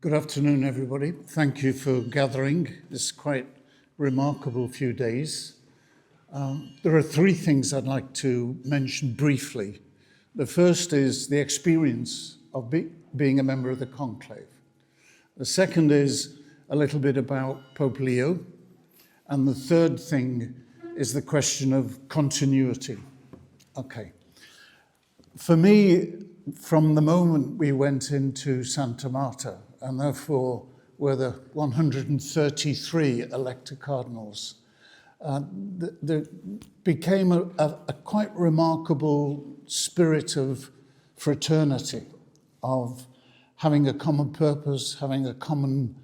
Good afternoon, everybody. Thank you for gathering this quite remarkable few days. There are three things I'd like to mention briefly. The first is the experience of being a member of the Conclave. The second is a little bit about Pope Leo. And the third thing is the question of continuity. Okay. For me, from the moment we went into Santa Marta, and therefore were the 133 elected cardinals, there became a quite remarkable spirit of fraternity, of having a common purpose, having a common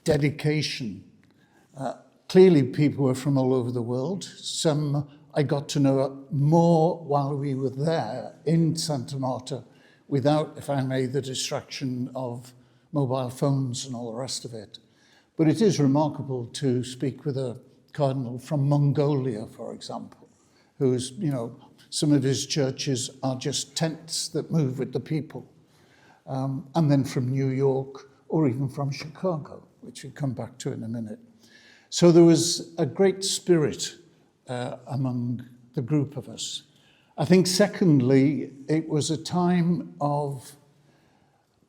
dedication. Clearly, people were from all over the world. Some I got to know more while we were there in Santa Marta, without, if I may, the distraction of mobile phones and all the rest of it. But it is remarkable to speak with a cardinal from Mongolia, for example, who's, some of his churches are just tents that move with the people. And then from New York, or even from Chicago, which we'll come back to in a minute. So there was a great spirit among the group of us. I think, secondly, it was a time of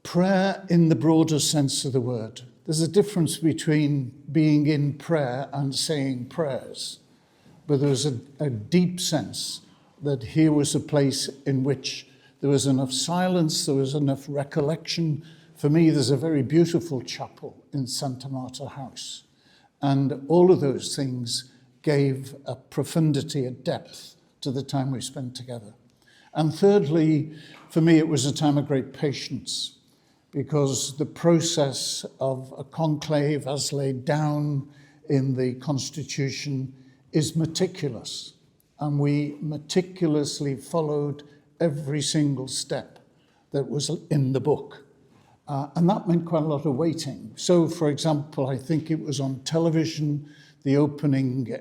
prayer in the broader sense of the word. There's a difference between being in prayer and saying prayers, but there was a deep sense that here was a place in which there was enough silence, there was enough recollection. For me, there's a very beautiful chapel in Santa Marta House, and all of those things gave a profundity, a depth to the time we spent together. And thirdly, for me, it was a time of great patience, because the process of a conclave as laid down in the Constitution is meticulous, and we meticulously followed every single step that was in the book. And that meant quite a lot of waiting. So, for example, I think it was on television, the opening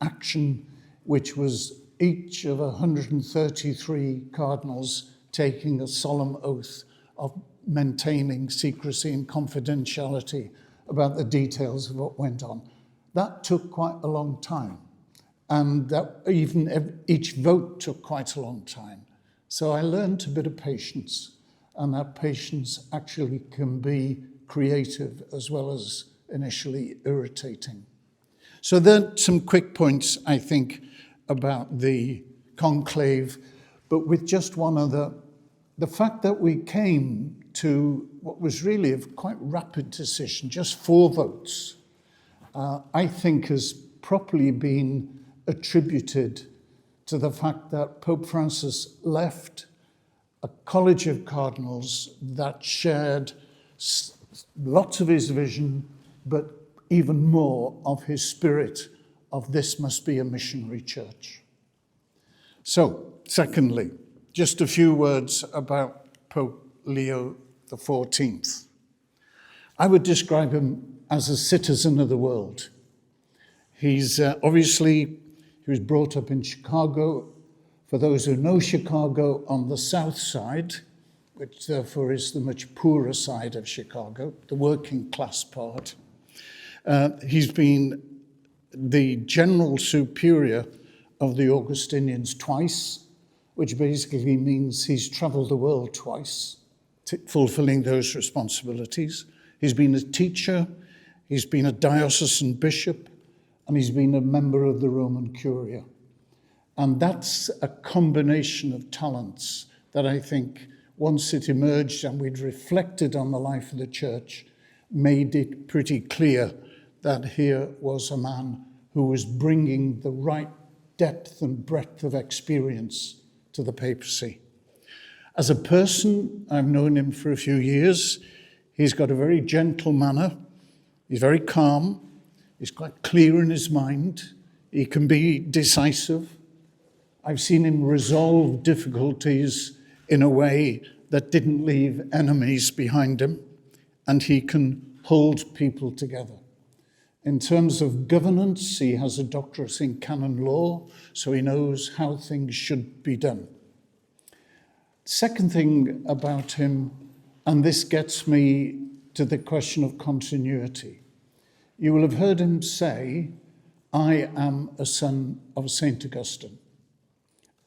action, which was each of 133 cardinals taking a solemn oath of maintaining secrecy and confidentiality about the details of what went on. That took quite a long time. And that even each vote took quite a long time. So I learned a bit of patience, and that patience actually can be creative as well as initially irritating. So then some quick points, I think, about the conclave, but with just one other. The fact that we came to what was really a quite rapid decision, just 4 votes, I think has properly been attributed to the fact that Pope Francis left a college of cardinals that shared lots of his vision, but even more of his spirit of this must be a missionary church. So, secondly, just a few words about Pope Leo XIV. I would describe him as a citizen of the world. He's he was brought up in Chicago. For those who know Chicago, on the south side, which therefore is the much poorer side of Chicago, the working class part. He's been the general superior of the Augustinians twice, which basically means he's traveled the world twice, fulfilling those responsibilities. He's been a teacher, he's been a diocesan bishop, and he's been a member of the Roman Curia. And that's a combination of talents that I think, once it emerged and we'd reflected on the life of the church, made it pretty clear that here was a man who was bringing the right depth and breadth of experience to the papacy. As a person, I've known him for a few years. He's got a very gentle manner. He's very calm. He's quite clear in his mind. He can be decisive. I've seen him resolve difficulties in a way that didn't leave enemies behind him, and he can hold people together. In terms of governance, he has a doctorate in canon law, so he knows how things should be done. Second thing about him, And this gets me to the question of continuity. You will have heard him say, I am a son of St. Augustine.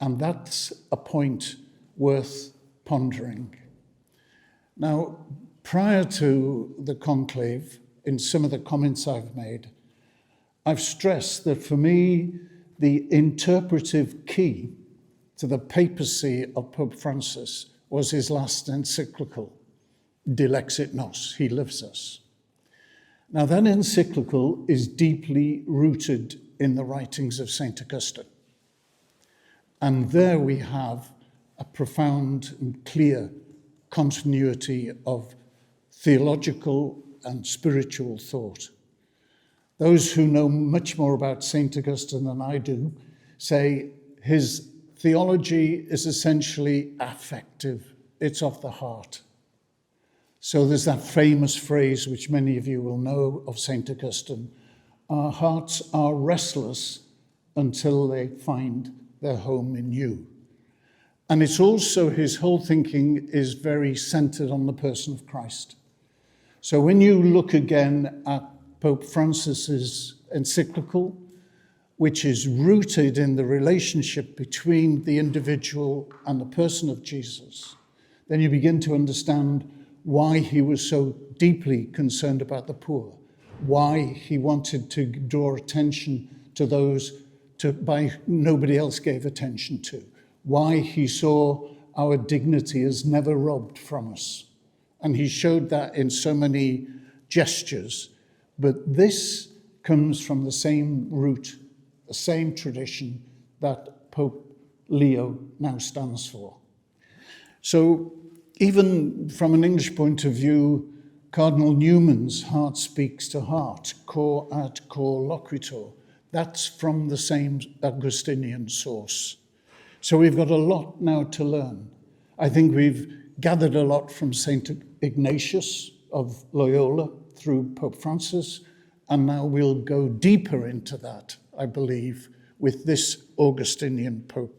And that's a point worth pondering. Now, prior to the conclave, in some of the comments I've made, I've stressed that for me, the interpretive key to the papacy of Pope Francis was his last encyclical, Dilexit Nos, He Loves Us. Now, that encyclical is deeply rooted in the writings of St. Augustine. And there we have a profound and clear continuity of theological and spiritual thought. Those who know much more about St. Augustine than I do say his theology is essentially affective. It's of the heart. So there's that famous phrase, which many of you will know of St. Augustine, our hearts are restless until they find their home in you. And it's also, his whole thinking is very centered on the person of Christ. So when you look again at Pope Francis's encyclical, which is rooted in the relationship between the individual and the person of Jesus, then you begin to understand why he was so deeply concerned about the poor, why he wanted to draw attention to those by nobody else gave attention to, why he saw our dignity as never robbed from us. And he showed that in so many gestures. But this comes from the same root, the same tradition that Pope Leo now stands for. So even from an English point of view, Cardinal Newman's Heart Speaks to Heart, Cor ad Cor Loquitur, that's from the same Augustinian source. So we've got a lot now to learn. I think we've gathered a lot from St. Ignatius of Loyola through Pope Francis, and now we'll go deeper into that, I believe, with this Augustinian Pope.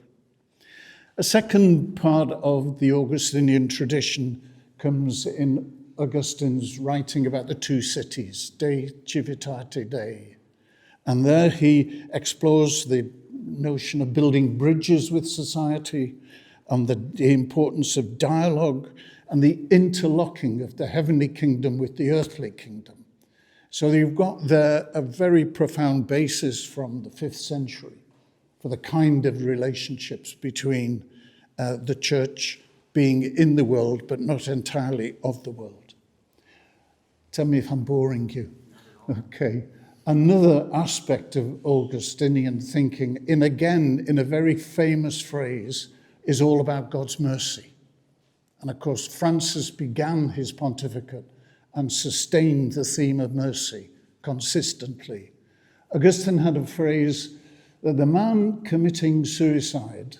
A second part of the Augustinian tradition comes in Augustine's writing about the two cities, De Civitate Dei. And there he explores the notion of building bridges with society and the importance of dialogue and the interlocking of the heavenly kingdom with the earthly kingdom. So you've got there a very profound basis from the 5th century for the kind of relationships between the church being in the world, but not entirely of the world. Tell me if I'm boring you. Okay. Another aspect of Augustinian thinking, in a very famous phrase, is all about God's mercy. And of course, Francis began his pontificate and sustained the theme of mercy consistently. Augustine had a phrase that the man committing suicide,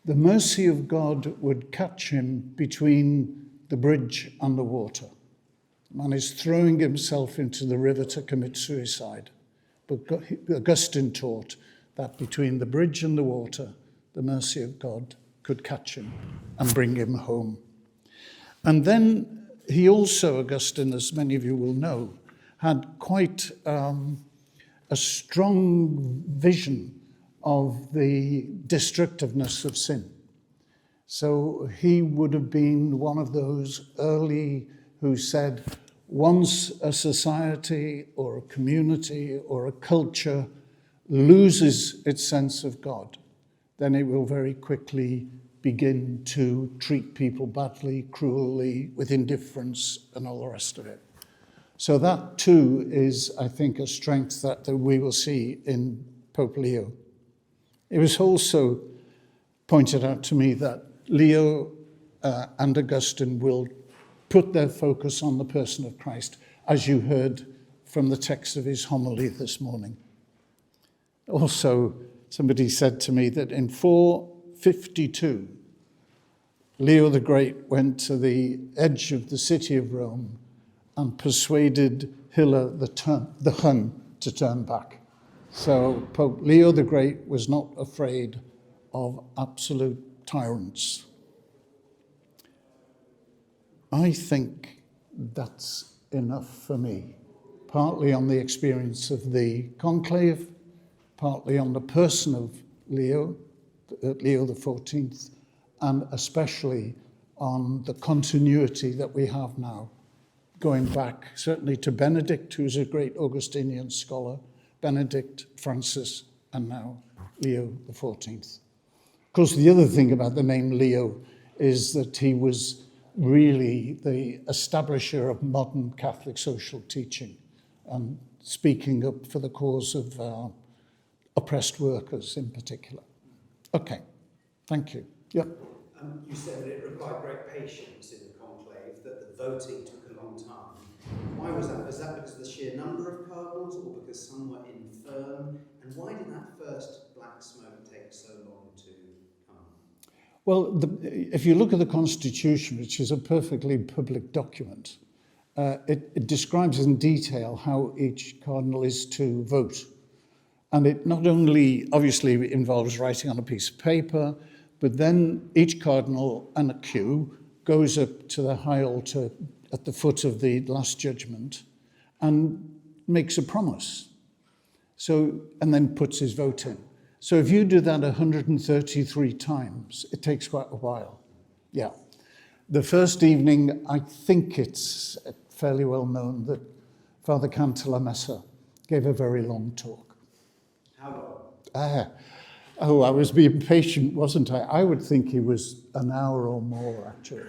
the mercy of God would catch him between the bridge and the water. The man is throwing himself into the river to commit suicide. But Augustine taught that between the bridge and the water, the mercy of God could catch him and bring him home. And then he also, Augustine, as many of you will know, had quite a strong vision of the destructiveness of sin. So he would have been one of those early who said, once a society or a community or a culture loses its sense of God, then it will very quickly begin to treat people badly, cruelly, with indifference and all the rest of it. So that too is, I think, a strength that we will see in Pope Leo. It was also pointed out to me that Leo and Augustine will put their focus on the person of Christ, as you heard from the text of his homily this morning. Also, somebody said to me that in 452, Leo the Great went to the edge of the city of Rome and persuaded Hilla the Hun to turn back. So Pope Leo the Great was not afraid of absolute tyrants. I think that's enough for me, partly on the experience of the conclave, partly on the person of Leo XIV, and especially on the continuity that we have now, going back certainly to Benedict, who's a great Augustinian scholar, Benedict, Francis, and now Leo XIV. Of course, the other thing about the name Leo is that he was really the establisher of modern Catholic social teaching and speaking up for the cause of oppressed workers in particular. Okay, thank you. Yeah. You said that it required great patience in the conclave, that the voting took a long time. Why was that? Was that because of the sheer number of cardinals or because some were infirm? And why did that first black smoke take so long to come? Well, if you look at the Constitution, which is a perfectly public document, it describes in detail how each cardinal is to vote. And it not only obviously involves writing on a piece of paper, but then each cardinal and a queue goes up to the high altar at the foot of the Last Judgment and makes a promise. So, and then puts his vote in. So if you do that 133 times, it takes quite a while. Yeah. The first evening, I think it's fairly well known that Father Cantalamessa gave a very long talk. How long? I was being patient, wasn't I? I would think he was an hour or more, actually.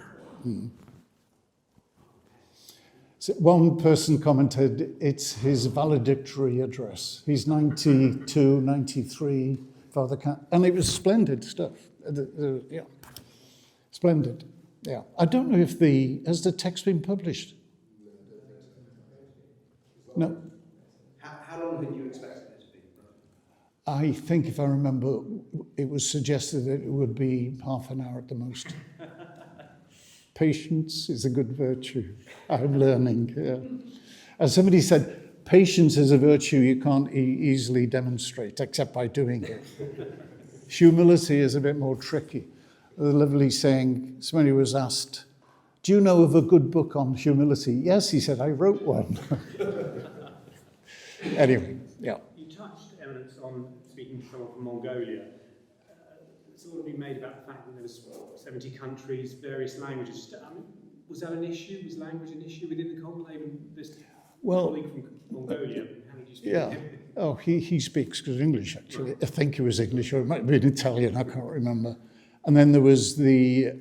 So one person commented, it's his valedictory address. He's 92, 93, Father and it was splendid stuff. Yeah, splendid. Yeah, I don't know if has the text been published? No. How long had you expected it to be? I think, if I remember, it was suggested that it would be half an hour at the most. Patience is a good virtue. I'm learning. Yeah. As somebody said, patience is a virtue you can't easily demonstrate, except by doing it. Humility is a bit more tricky. The lovely saying, somebody was asked, do you know of a good book on humility? Yes, he said, I wrote one. Anyway, yeah. You touched, Eminence, on speaking to someone from Mongolia. It's all been made about the fact that there was 70 countries, various languages. Was that an issue? Was language an issue within the conclave? This colleague from Mongolia, how did you speak to him? Oh, he speaks good English, actually. Right. I think he was English, or it might have been Italian, I can't remember. And then there was the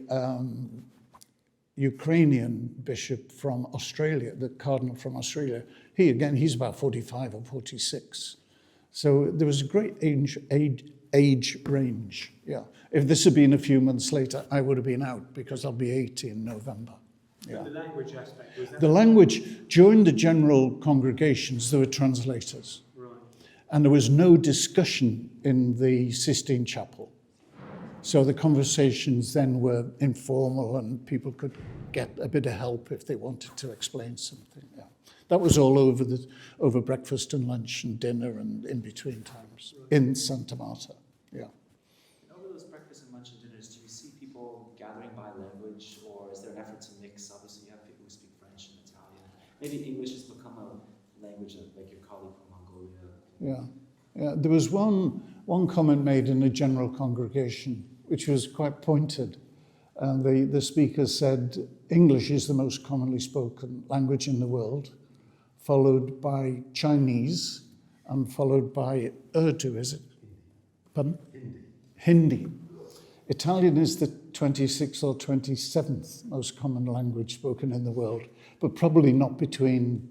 Ukrainian bishop from Australia, the cardinal from Australia. He's about 45 or 46. So there was a great age range, yeah. If this had been a few months later, I would have been out because I'll be 80 in November. Yeah. The language aspect, was that? The language, during the general congregations, there were translators. Right. And there was no discussion in the Sistine Chapel. So the conversations then were informal and people could get a bit of help if they wanted to explain something. Yeah. That was all over breakfast and lunch and dinner and in between times in Santa Marta. Yeah. Over those breakfast and lunch and dinners, do you see people gathering by language, or is there an effort to mix? Obviously, you have people who speak French and Italian. Maybe English has become a language like your colleague from Mongolia. Yeah. There was one comment made in a general congregation, which was quite pointed. The speaker said, English is the most commonly spoken language in the world, followed by Chinese, and followed by Urdu, is it? Pardon? Hindi. Italian is the 26th or 27th most common language spoken in the world, but probably not between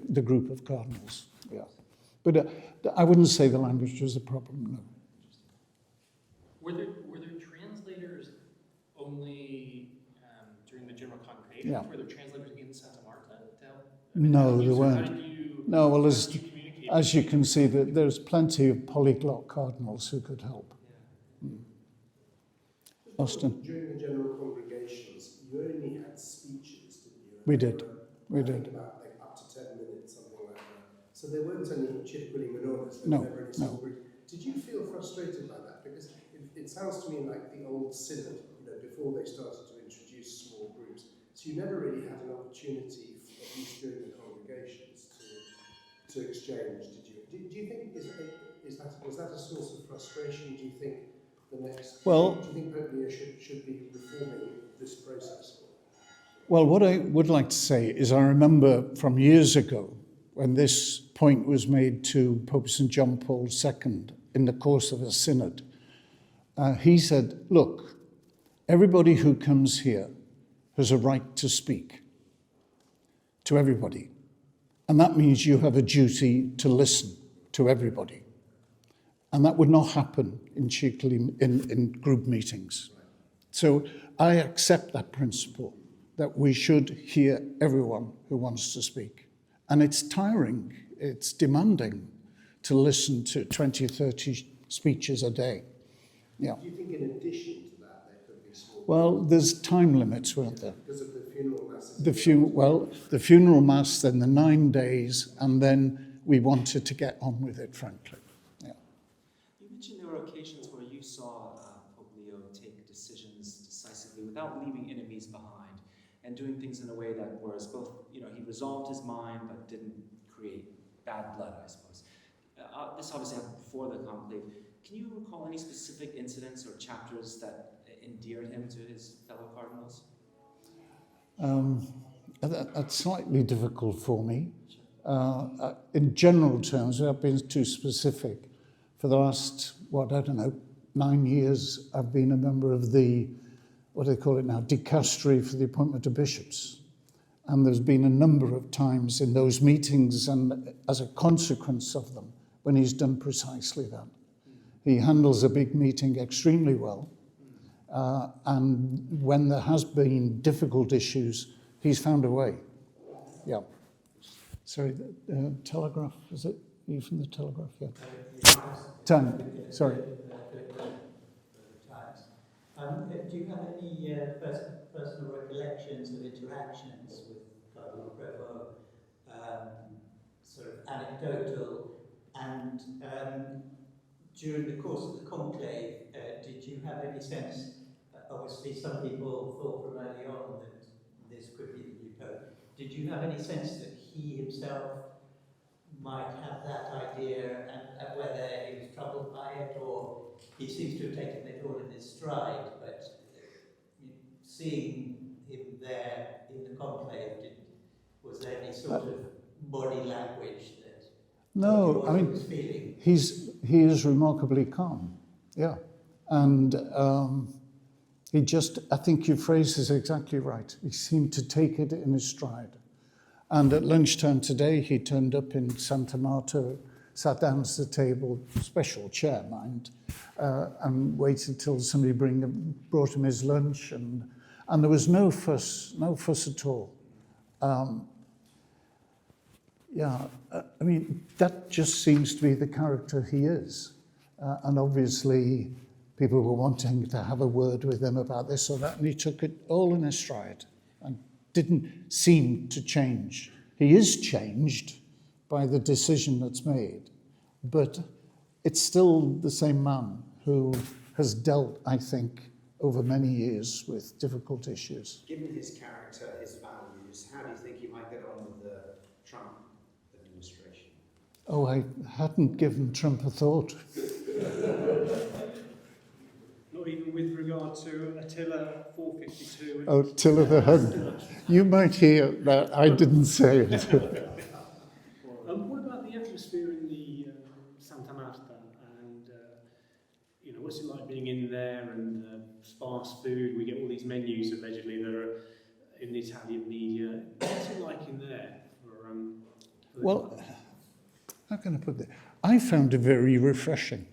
the group of cardinals. Yeah. But I wouldn't say the language was a problem, no. Were there translators only during the general congregation? Yeah. Were there translators in Santa Marta to help? No, there weren't. How did you, no, well, communicate? as you can see, there's plenty of polyglot cardinals who could help. Yeah. Austin? During the general congregations, you only had speeches, didn't you? We did. I think about up to 10 minutes, something like that. So there weren't any circuli minoris. No. Did you feel frustrated by that? Because it sounds to me like the old synod, before they started to introduce small groups, So you never really had an opportunity, at least during the congregations, to exchange, did you? Do you think, was that a source of frustration? Do you think Well, do you think Pope Leo should be reforming this process? Well, what I would like to say is I remember from years ago when this point was made to Pope St. John Paul II in the course of a synod. He said, look, everybody who comes here has a right to speak to everybody. And that means you have a duty to listen to everybody. And that would not happen in group meetings. So I accept that principle, that we should hear everyone who wants to speak. And it's tiring, it's demanding to listen to 20, 30 speeches a day. Yeah. Do you think in addition to that there could be small... Well, there's time limits, weren't there? Because of the funeral masses? The funeral mass, then the 9 days, and then we wanted to get on with it, frankly. Yeah. You mentioned there were occasions where you saw Pope Leo take decisions decisively without leaving enemies behind and doing things in a way that was both, he resolved his mind but didn't create bad blood, I suppose. This obviously happened before the conclave. Can you recall any specific incidents or chapters that endeared him to his fellow cardinals? That's slightly difficult for me. In general terms, without being too specific, for the last, 9 years, I've been a member of the, what do they call it now, dicastery for the appointment of bishops. And there's been a number of times in those meetings and as a consequence of them when he's done precisely that. He handles a big meeting extremely well. And when there has been difficult issues, he's found a way. Yeah. Sorry, Telegraph, is it? Are you from the Telegraph? Yeah. Time, sorry. Do you have any personal recollections of interactions with Cardinal Prevost, sort of anecdotal, and during the course of the conclave, did you have any sense, obviously some people thought from early on that this could be the new Pope, did you have any sense that he himself might have that idea and whether he was troubled by it, or he seems to have taken it all in his stride, but seeing him there in the conclave, was there any sort of body language that No, I mean, he was feeling? he is remarkably calm, yeah. And I think your phrase is exactly right. He seemed to take it in his stride. And at lunchtime today, he turned up in Santa Marta, sat down at the table, special chair, mind, and waited till somebody brought him his lunch, and there was no fuss at all. I mean, that just seems to be the character he is. And obviously, people were wanting to have a word with him about this or that, and he took it all in his stride and didn't seem to change. He is changed by the decision that's made, but it's still the same man who has dealt, I think, over many years with difficult issues. Given his character, his values, how do you think he might get on with the Trump administration? Oh, I hadn't given Trump a thought. Not even with regard to Attila 452. Oh, Attila the Hun. You might hear that I didn't say it. What about the atmosphere in the Santa Marta? And, what's it like being in there and sparse food? We get all these menus, allegedly, that are in the Italian media. What's it like in there? Well, how can I put that? I found it very refreshing.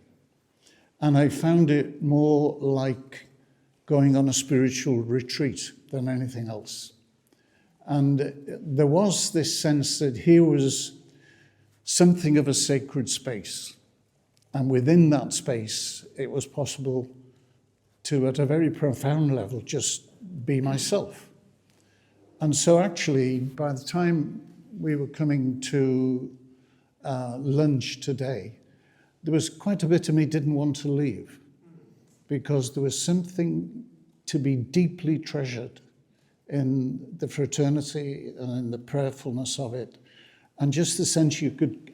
And I found it more like going on a spiritual retreat than anything else. And there was this sense that here was something of a sacred space. And within that space, it was possible to, at a very profound level, just be myself. And so actually, by the time we were coming to lunch today, there was quite a bit of me didn't want to leave, because there was something to be deeply treasured in the fraternity and in the prayerfulness of it. And just the sense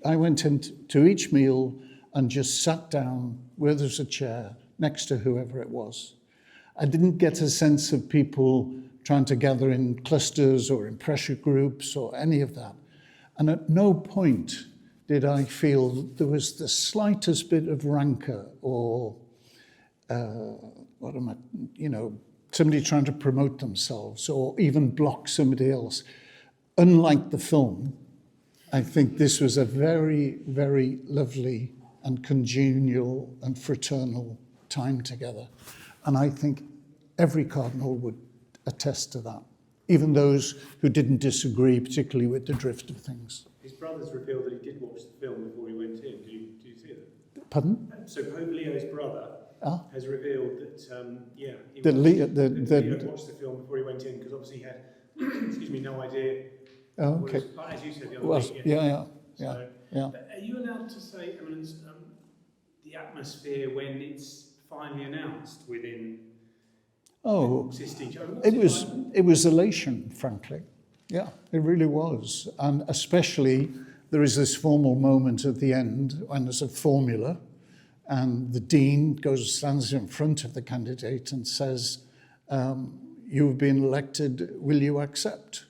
I went into each meal and just sat down where there's a chair next to whoever it was. I didn't get a sense of people trying to gather in clusters or in pressure groups or any of that. And at no point did I feel there was the slightest bit of rancor or, somebody trying to promote themselves or even block somebody else. Unlike the film, I think this was a very, very lovely and congenial and fraternal time together. And I think every cardinal would attest to that, even those who didn't disagree, particularly with the drift of things. His brothers revealed that he did watch the film before he went in. Did you see that? Pardon? So Pope Leo's brother has revealed that, Leo watched the film before he went in, because obviously he had, no idea. Oh, okay. As you said the other week. Yeah. But are you allowed to say, Eminence, the atmosphere when it's finally announced within Sistine Chapel? It was elation, frankly. Yeah, it really was. And especially there is this formal moment at the end when there's a formula and the dean stands in front of the candidate and says, you've been elected, will you accept?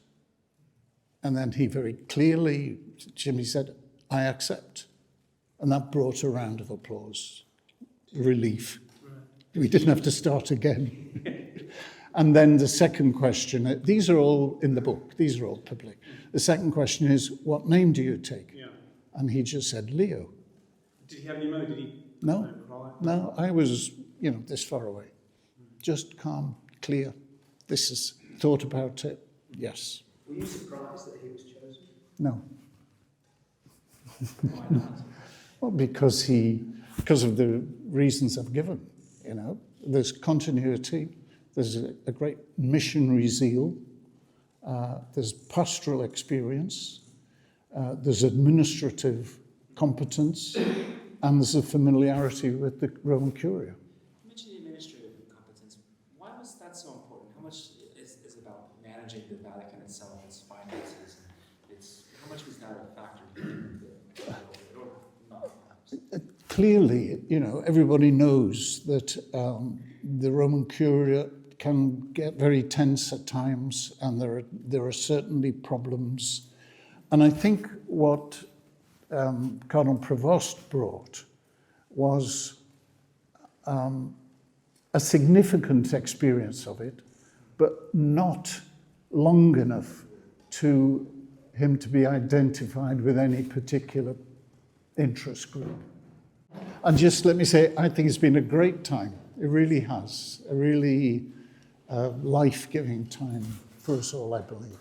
And then he very clearly, Jimmy said, I accept. And that brought a round of applause, relief. We didn't have to start again. And then the second question, these are all in the book, these are all public. The second question is, what name do you take? Yeah. And he just said, Leo. Did he have any mo? Did he? No, I was, this far away. Just calm, clear. This is thought about it, yes. Were you surprised that he was chosen? No. Why not? Well, because of the reasons I've given, There's continuity, there's a great missionary zeal, there's pastoral experience, there's administrative competence, and there's a familiarity with the Roman Curia. You mentioned administrative competence. Why was that so important? How much is about managing the Vatican itself, its finances, how much was that a factor in or not? Clearly, everybody knows that the Roman Curia can get very tense at times, and there are certainly problems. And I think what Cardinal Prevost brought was a significant experience of it, but not long enough to him to be identified with any particular interest group. And just let me say, I think it's been a great time. It really has. A really life-giving time for us all, I believe.